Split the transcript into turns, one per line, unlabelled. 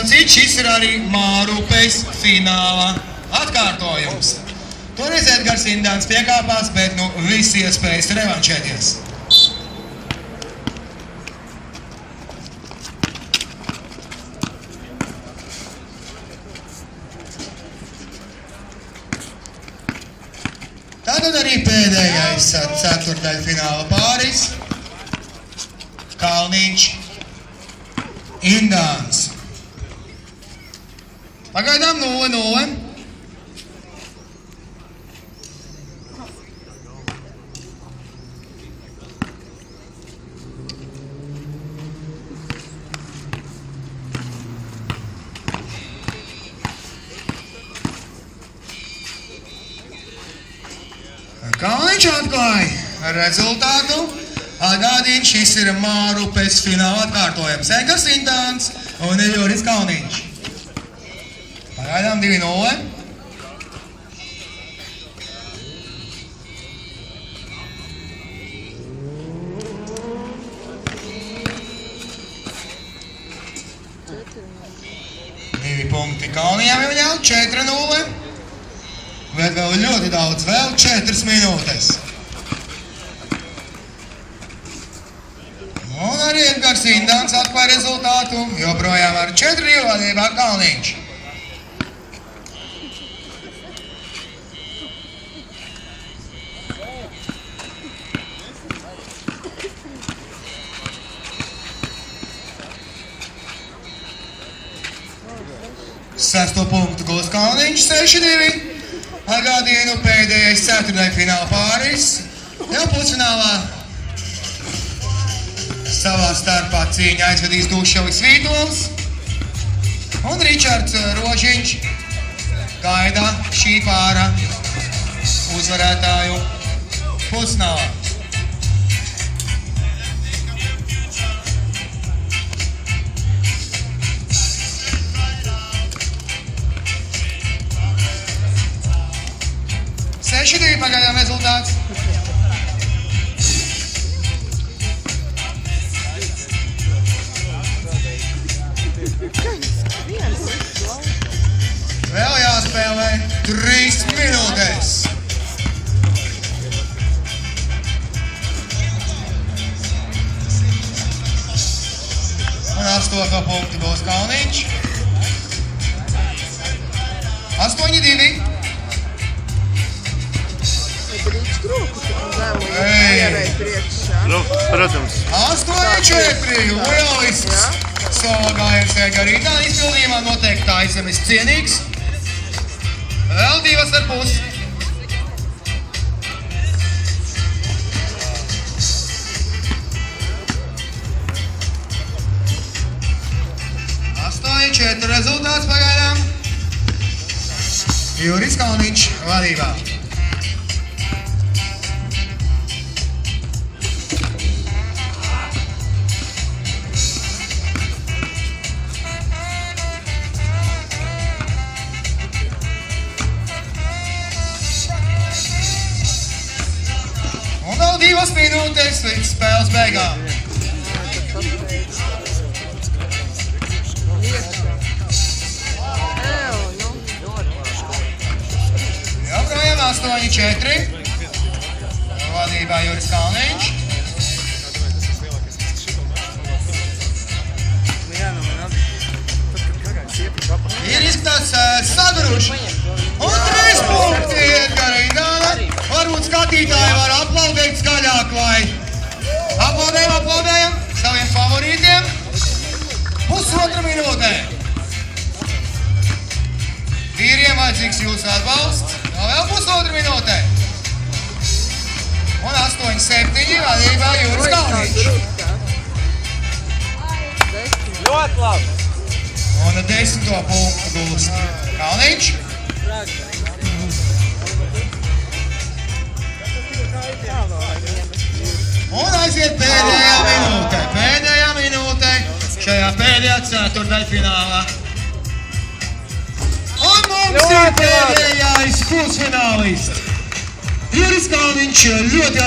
citu, šis ir arī Mārupes fināla atkārtojums. Toreiz Edgars Indāns piekāpās, bet viss iespējas revanšēties. Tātad arī pēdējais ceturtdaļfināla pāris. Kalniņš, Indāns. Pagaidām 0-0. Kalniņš atklāja rezultātu. Atgādīju, šis ir Mārupes fināla atkārtojums. Edgars Indāns un Juris Kalniņš. Pagaidām 2-0. Divi punkti Kalniņam jau 4-0. Bet vēl ļoti daudz, vēl 4 minūtes. Un arī Edgars Indāns atklāja rezultātu, joprojām ar 4 vadībā Kalniņš. Sesto punktu gūs Kalniņš 6-2. Atgādīju, pēdējais ceturtdaļfināla pāris. Jau pusfinālā savā starpā cīņa aizvedīs Duševis Vītols. Un Ričards Rožiņš gaida šī pāra uzvarētāju pusfinālā. Šodien pagaidām rezultāts. Vēl jāspēlē 3 minūtes. Un 8. punktu būs Kalniņš. 8-2.
Protams.
8-4. Lielisks solo gājiens Edgara Indāna izpildījumā noteikti Taisemis cienīgs. Vēl 2,5. Rezultāts pagaidām. Juris Kalniņš vadībā. Un vēl 2 minūtes līdz spēles beigām. Joprojām 8-4. Vadībā Juris Kalniņš. Ir izskatāts saguruši. Un 3 punkti Edgara Indāna. Varbūt skatītāji var aplaudēt skaļāk, lai aplaudējam saviem favorītiem. 1,5 minūtē. Vīriem vajadzīgs jūsu atbalsts. Vēl 1,5 minūtē. Un 8-7 vadībā Juris Kalniņš.
Ļoti labi.
Un 10. punktu gūst Kalniņš. Un aiziet pēdējā minūte šajā pēdējā ceturtdaļfinālā. Un mums ir pēdējais pusfinālists. Juris Kalniņš ļoti